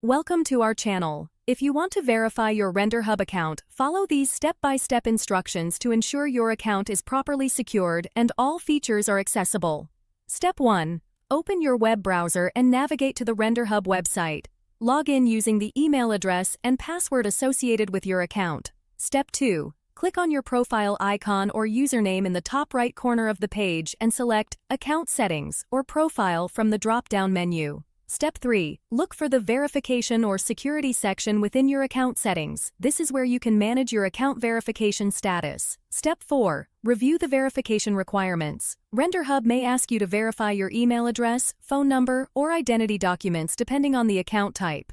Welcome to our channel. If you want to verify your RenderHub account, follow these step-by-step instructions to ensure your account is properly secured and all features are accessible. Step 1. Open your web browser and navigate to the RenderHub website. Log in using the email address and password associated with your account. Step 2. Click on your profile icon or username in the top right corner of the page and select Account Settings or Profile from the drop-down menu. Step 3. Look for the Verification or Security section within your account settings. This is where you can manage your account verification status. Step 4. Review the verification requirements. RenderHub may ask you to verify your email address, phone number, or identity documents depending on the account type.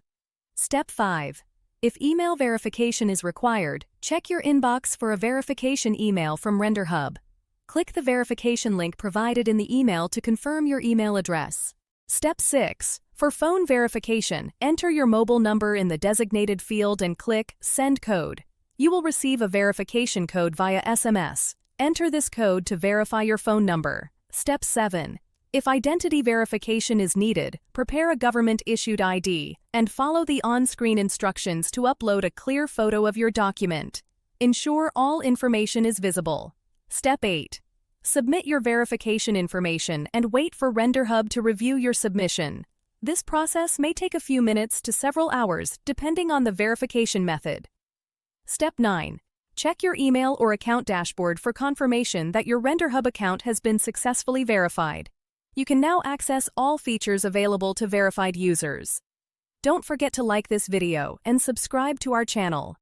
Step 5. If email verification is required, check your inbox for a verification email from RenderHub. Click the verification link provided in the email to confirm your email address. Step 6. For phone verification, enter your mobile number in the designated field and click Send Code. You will receive a verification code via SMS. Enter this code to verify your phone number. Step 7. If identity verification is needed, prepare a government-issued ID and follow the on-screen instructions to upload a clear photo of your document. Ensure all information is visible. Step 8. Submit your verification information and wait for RenderHub to review your submission. This process may take a few minutes to several hours, depending on the verification method. Step 9. Check your email or account dashboard for confirmation that your RenderHub account has been successfully verified. You can now access all features available to verified users. Don't forget to like this video and subscribe to our channel.